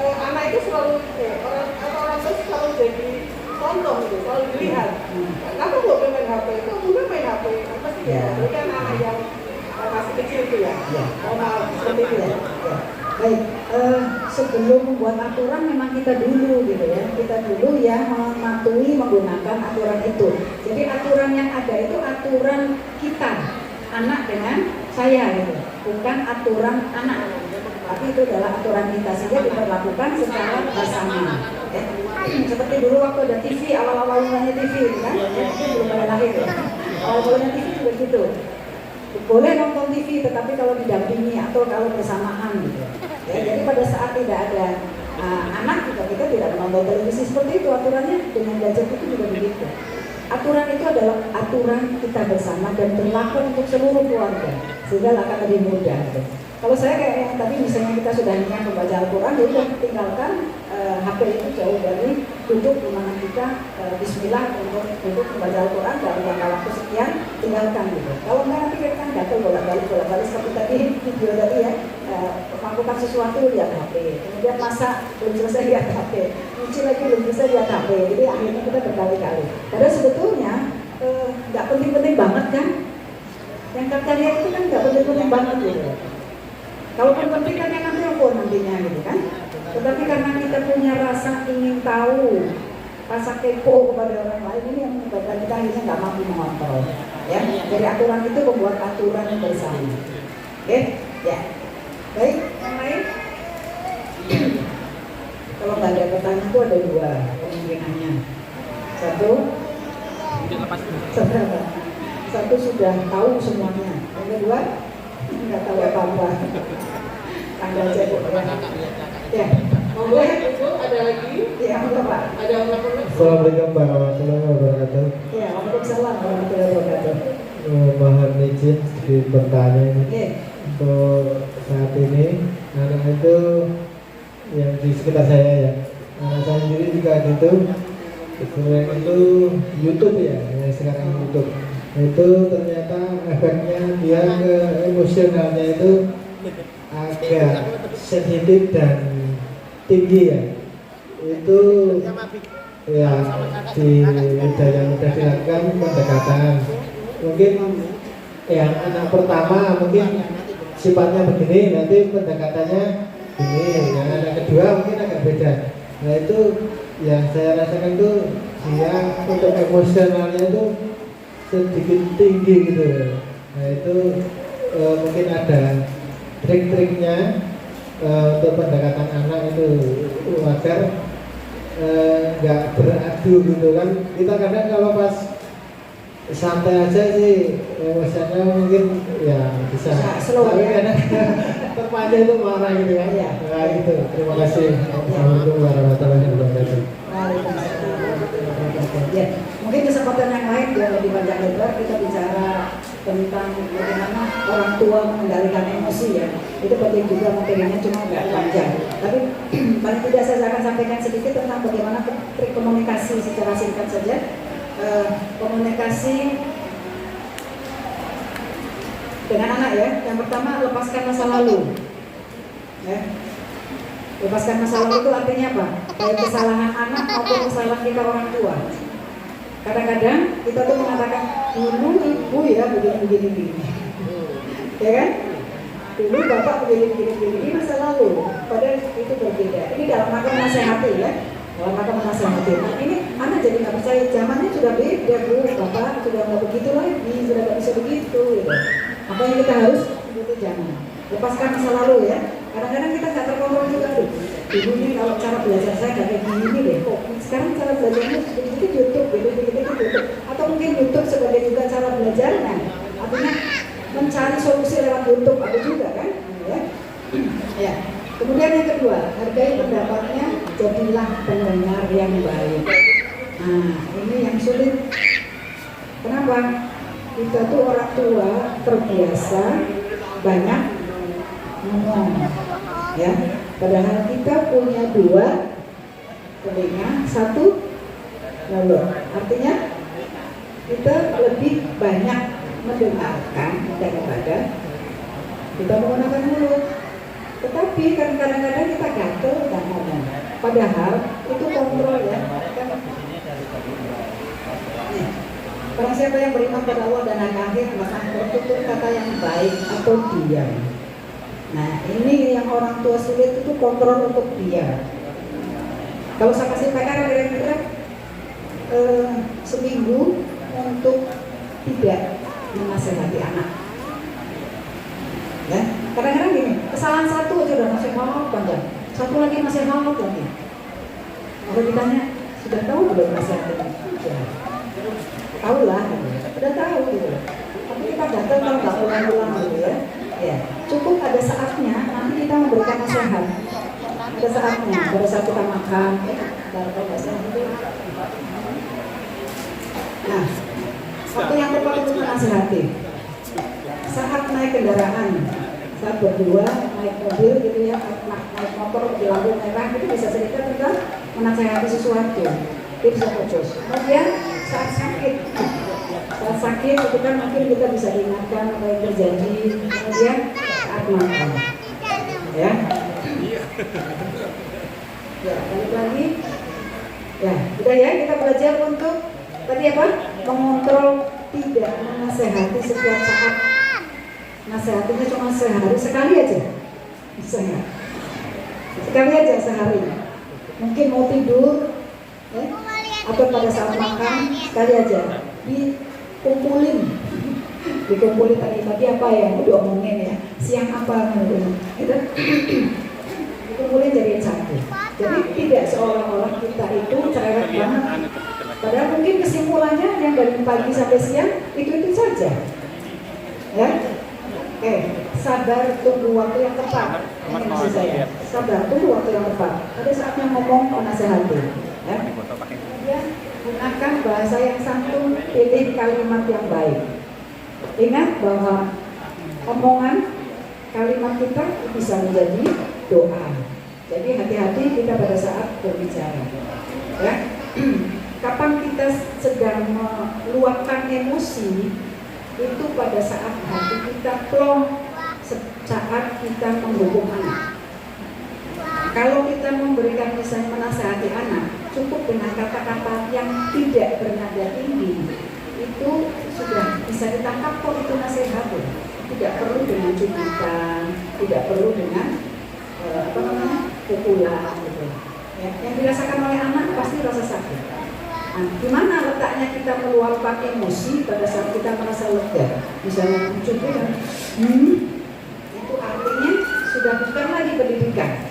[SPEAKER 5] anak itu selalu orang tua selalu jadi contoh gitu, selalu dilihat. Kenapa gue main HP? Kok gue main HP? Apa sih? Itu kan anak yang masih kecil itu ya. Seperti itu ya.
[SPEAKER 2] Baik, sebelum membuat aturan memang kita dulu gitu ya, kita dulu ya mematuhi menggunakan aturan itu. Jadi aturan yang ada itu aturan kita, anak dengan saya gitu, bukan aturan anak. Tapi itu adalah aturan kita sehingga diperlakukan secara bersama. Ya. Seperti dulu waktu ada TV, awal-awal mulanya TV kan, itu belum ada lahir ya. Awal-awalnya TV juga gitu. Boleh nonton TV, tetapi kalau didampingi atau kalau bersamaan gitu. Ya, jadi pada saat tidak ada anak juga kita tidak menonton televisi seperti itu. Aturannya dengan gadget itu juga begitu. Aturan itu adalah aturan kita bersama dan berlaku untuk seluruh keluarga, sehingga akan lebih mudah. Gitu. Kalau saya kayak yang tadi misalnya kita sudah niat membaca Al-Quran, jadi kita tinggalkan HP itu jauh dari duduk di mana kita Bismillah untuk duduk membaca Al-Quran dalam jangka waktu sekian, tinggalkan gitu. Kalau enggak nanti kita kan gatel bolak-balik seperti tadi video tadi ya, melakukan sesuatu lihat HP, kemudian masak belum selesai lihat HP, cuci lagi belum selesai lihat HP, jadi akhirnya kita berkali-kali. Padahal sebetulnya nggak penting-penting banget kan, yang kata lihat itu kan nggak penting-penting banget gitu. Kalaupun penting kan yang telepon nantinya gitu kan. Tetapi karena kita punya rasa ingin tahu, rasa kepo kepada orang lain, ini yang menyebabkan kita akhirnya nggak mampu mengontrol. Ya, dari aturan itu membuat aturan yang bersama. Oke, ya. Baik, yang lain. Kalau nggak ada pertanyaan itu ada dua kemungkinannya. Satu sudah tahu semuanya. Yang kedua nggak tahu apa-apa. Tanggal aja ya.
[SPEAKER 5] Monggo Ibu, ada lagi?
[SPEAKER 2] Ya, monggo Pak.
[SPEAKER 5] Ada apa-apa?
[SPEAKER 3] Assalamualaikum warahmatullahi wabarakatuh.
[SPEAKER 2] Ya, waalaikumsalam warahmatullahi wabarakatuh.
[SPEAKER 3] Mohon izin sedikit bertanya ini. Untuk saat ini anak itu yang di sekitar saya ya, anak saya sendiri juga gitu. Selain itu YouTube ya, yang sekarang YouTube. Itu ternyata efeknya dia ke emosionalnya itu agak sensitif dan tinggi ya. Itu ya yang sudah dilakukan pendekatan. Mungkin yang anak pertama mungkin sifatnya begini, nanti pendekatannya ini. Yang anak kedua mungkin agak beda. Nah itu yang saya rasakan tuh dia untuk emosionalnya itu sedikit tinggi gitu. Nah itu mungkin ada trik-triknya untuk pendekatan anak itu agar nggak beradu gitu kan. Kita kadang kalau pas santai aja sih emosinya mungkin ya bisa
[SPEAKER 2] slow ya.
[SPEAKER 3] Kadang terpanjang itu marah gitu kan.
[SPEAKER 2] Ya.
[SPEAKER 3] Nah gitu. Terima kasih. Assalamualaikum warahmatullahi wabarakatuh.
[SPEAKER 2] Ya, mungkin kesempatan yang lain biar lebih banyak lebar kita bicara tentang bagaimana orang tua mengendalikan emosi ya. Itu penting juga materinya, cuma nggak panjang. Tapi paling tidak saya akan sampaikan sedikit tentang bagaimana trik komunikasi secara singkat saja. Komunikasi dengan anak ya. Yang pertama, lepaskan masa lalu. Ya.
[SPEAKER 1] Lepaskan masa lalu itu artinya apa? Baik kesalahan anak maupun kesalahan kita orang tua. Kadang-kadang kita tuh mengatakan dulu ibu ya begini. Ya kan? Dulu bapak begini. Ini masa lalu. Padahal itu berbeda. Ini dalam rangka menasehati ya. Dalam rangka menasehati. Nah, ini anak jadi nggak percaya. Zamannya sudah beda bu. Bapak sudah nggak begitu lagi. Sudah nggak bisa begitu. Gitu. Makanya kita harus ikuti zaman. Lepaskan masa lalu ya. Kadang-kadang kita nggak terkontrol juga tuh. Ibu ini kalau cara belajar saya nggak kayak gini deh. Kok sekarang cara belajarnya sedikit YouTube gitu. Atau mungkin YouTube sebagai juga cara belajarnya. Artinya mencari solusi lewat YouTube ada juga kan? Ya. Kemudian yang kedua, hargai pendapatnya, jadilah pendengar yang baik. Nah, ini yang sulit. Kenapa? Kita tuh orang tua terbiasa banyak ngomong, ya. Padahal kita punya 2 telinga, 1 mulut. Artinya kita lebih banyak mendengarkan daripada kita menggunakan mulut. Tetapi kan kadang-kadang kita gatel dan ngomong. Padahal itu kontrol ya. Barang siapa yang beriman pada Allah dan hari akhir maka bertutur kata yang baik atau diam. Nah ini yang orang tua sulit itu kontrol untuk diam. Kalau saya kasih PR kira-kira seminggu untuk tidak menasehati anak. Ya, kadang-kadang gini, kesalahan satu aja udah masih panjang, satu lagi masih lagi. Kalau ditanya, sudah tahu belum nasihatnya? Ya, tahu lah, udah tahu gitu. Tapi kita gagal kalau nggak ulang-ulang gitu ya. Ya, cukup ada saatnya nanti kita memberikan nasihat. Ada saatnya, pada saat kita makan, nah, waktu yang tepat untuk menasihati. Saat naik kendaraan, saat berdua naik mobil gitu ya, naik motor di lampu merah itu bisa cerita tentang menasihati sesuatu. Tips dan khusus. Kemudian saat sakit itu kan mungkin kita bisa diingatkan apa yang terjadi. Kemudian saat makan, ya. Ya, balik lagi. Ya, udah ya kita belajar untuk tadi apa? Mengontrol tidak menasehati setiap saat. Nasihatinya cuma sehari sekali aja. Sekali aja sehari. Mungkin mau tidur ya, atau pada saat makan sekali aja. Dikumpulin tadi apa ya? Udah omongin ya. Siang apa gitu. Dikumpulin jadiin satu. Jadi tidak seolah-olah kita itu cerewet banget. Padahal mungkin kesimpulannya yang dari pagi sampai siang itu saja. Ya. Sabar tunggu waktu yang tepat. Ini maksud saya. Sabar tunggu waktu yang tepat. Ada saatnya ngomong menasehati. Ya. Kemudian gunakan bahasa yang santun, pilih kalimat yang baik. Ingat bahwa omongan kalimat kita bisa menjadi doa. Jadi hati-hati kita pada saat berbicara. Ya. Kapan kita sedang meluapkan emosi, itu pada saat hati kita plong, saat kita menghukum anak. Kalau kita memberikan misalnya menasihati anak, cukup dengan kata-kata yang tidak bernada tinggi, itu sudah bisa ditangkap kok itu nasihat. Tidak perlu dengan cubitan, tidak perlu dengan pukulan gitu. Ya, yang dirasakan oleh anak pasti rasa sakit. Nah, di mana letaknya kita meluapkan emosi pada saat kita merasa lega? Misalnya cubitan, itu artinya sudah bukan lagi pendidikan,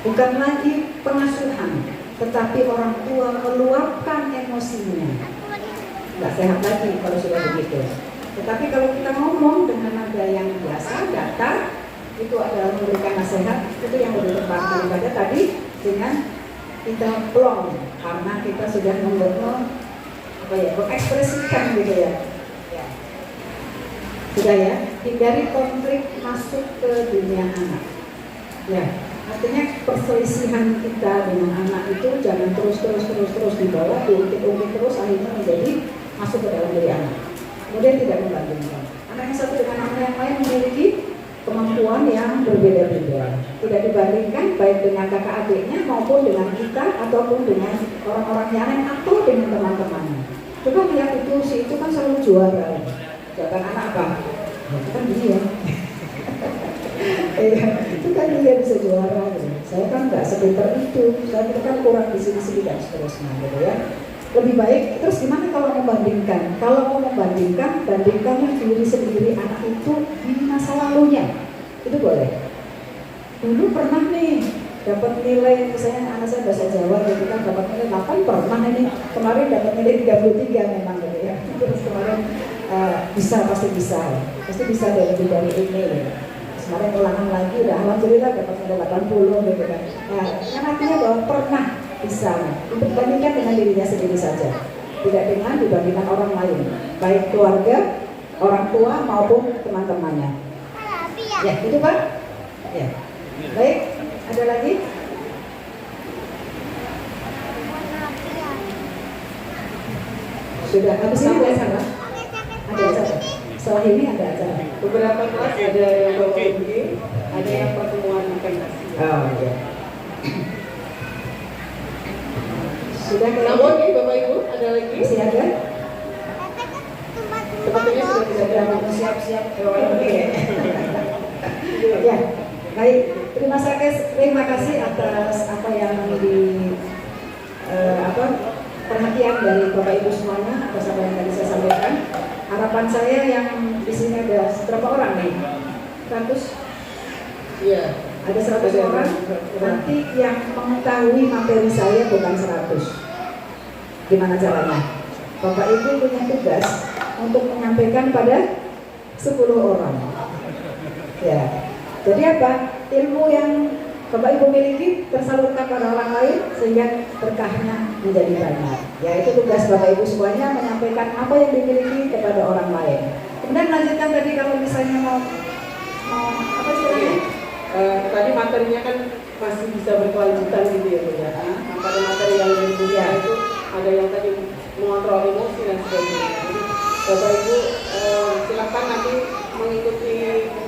[SPEAKER 1] bukan lagi pengasuhan, tetapi orang tua meluapkan emosinya. Nggak sehat lagi kalau sudah begitu. Tetapi kalau kita ngomong dengan nada yang biasa, datar, itu adalah memberikan nasihat, itu yang lebih tepat daripada tadi dengan kita plong karena kita sudah mengekspresikan gitu ya. Sudah ya, hindari konflik masuk ke dunia anak. Ya, artinya perselisihan kita dengan anak itu jangan terus dibawa, diungkit terus akhirnya menjadi masuk ke dalam diri anak. Kemudian tidak membandingkan. Anak yang satu dengan anak yang lain memiliki
[SPEAKER 2] kemampuan yang berbeda-beda, tidak dibandingkan baik dengan kakak adiknya maupun dengan kita ataupun dengan orang-orang yang lain atau dengan teman-temannya. Coba lihat itu, si itu kan selalu juara. Jangan anak apa? Ya, itu kan dia. Itu kan dia bisa juara. Gitu. Saya kan nggak sepintar itu, saya kan kurang di sini dan seterusnya, gitu ya. Lebih baik, terus gimana kalau membandingkan? Kalau mau membandingkan, bandingkan diri sendiri anak itu di masa lalunya. Itu boleh. Dulu pernah nih dapat nilai, misalnya anak saya bahasa Jawa gitu kan dapat nilai 8, pernah ini kemarin dapat nilai 33 memang gitu ya. Terus kemarin pasti bisa deh lebih dari ini. Gitu. Kemarin ulangan lagi udah alhamdulillah dapat nilai 80 gitu kan. Nah, kan artinya bahwa pernah bisa dibandingkan dengan dirinya sendiri saja, tidak dengan dibandingkan orang lain, baik keluarga, orang tua maupun teman-temannya. Ya, itu Pak. Ya, baik. Ada lagi? Sudah habis ini ada acara? Ada acara. Setelah ini ada acara.
[SPEAKER 5] Beberapa kelas ada yang bawa uji, ada yang pertemuan pentas.
[SPEAKER 2] Oh iya. Sudah
[SPEAKER 5] Namun nih Bapak Ibu, ada lagi?
[SPEAKER 2] masih ada?
[SPEAKER 5] Sepertinya sudah tidak ada.
[SPEAKER 2] Sudah mau siap-siap ya, baik. Terima kasih atas apa yang perhatian dari Bapak Ibu semuanya atas apa yang tadi saya sampaikan. Harapan saya yang di sini ada berapa orang nih? 100?
[SPEAKER 5] Iya.
[SPEAKER 2] Ada 100 orang. Nanti yang mengetahui materi saya bukan 100. Gimana caranya? Bapak Ibu punya tugas untuk menyampaikan pada 10 orang. Ya. Jadi apa? Ilmu yang Bapak Ibu miliki tersalurkan pada orang lain sehingga berkahnya menjadi banyak. Ya, itu tugas Bapak Ibu semuanya menyampaikan apa yang dimiliki kepada orang lain. Kemudian lanjutkan tadi kalau misalnya mau apa istilahnya?
[SPEAKER 5] Tadi materinya kan masih bisa berkelanjutan gitu ya Bu ya. Materi-materi yang dari dunia itu ada yang tadi mengontrol emosi dan sebagainya. Jadi Bapak Ibu silakan nanti mengikuti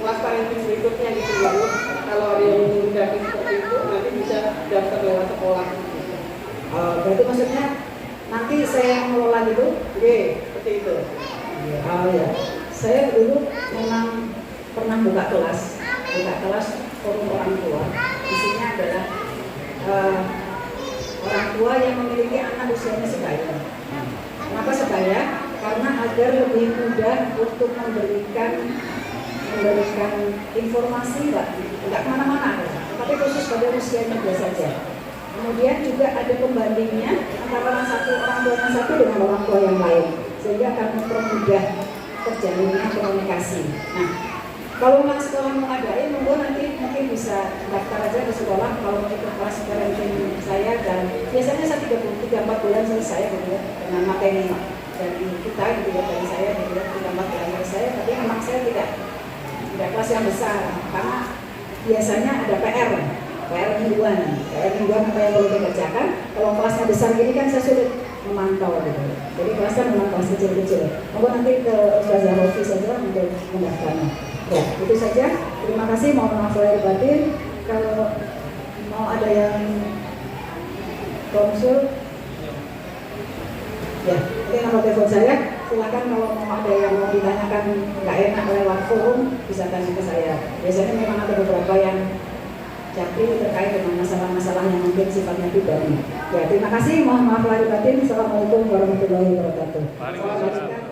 [SPEAKER 5] kelas parenting berikutnya gitu ya Bu. Kalau ada yang menggunakan seperti itu nanti bisa daftar lewat sekolah.
[SPEAKER 2] Berarti maksudnya nanti saya yang mengelola gitu?
[SPEAKER 5] Oke, seperti itu.
[SPEAKER 2] Oh ya, saya dulu memang pernah buka kelas forum orang tua. Isinya adalah orang tua yang memiliki anak usianya sebaya. Kenapa sebaya? Karena agar lebih mudah untuk memberikan informasi nggak kemana-mana, tapi khusus pada usianya dia saja. Kemudian juga ada pembandingnya antara orang tua satu dengan orang tua yang lain, sehingga akan mempermudah terjalinnya komunikasi. Nah, kalau memang sekolah mau ngadain, monggo nanti mungkin bisa daftar aja ke sekolah kalau mau ikut kelas parenting saya, dan biasanya saya 3-4 bulan selesai gitu ya dengan materi dari kita gitu ya, dari saya gitu ya, 3-4 bulan selesai. Tapi memang saya tidak kelas yang besar karena biasanya ada PR mingguan apa yang perlu dikerjakan. Kalau kelasnya besar gini kan saya sulit memantau gitu. Jadi kelasnya memang kelas kecil-kecil. Monggo nanti ke Ustazah Rofi saja untuk mendaftarnya. Ya, itu saja. Terima kasih. Mohon maaf lahir batin. Kalau mau ada yang konsul, ya, ini nomor telepon saya. Silakan kalau mau ada yang mau ditanyakan nggak enak lewat forum, bisa tanya ke saya. Biasanya memang ada beberapa yang japri terkait dengan masalah-masalah yang mungkin sifatnya pribadi. Ya, terima kasih. Mohon maaf lahir batin. Assalamualaikum warahmatullahi wabarakatuh.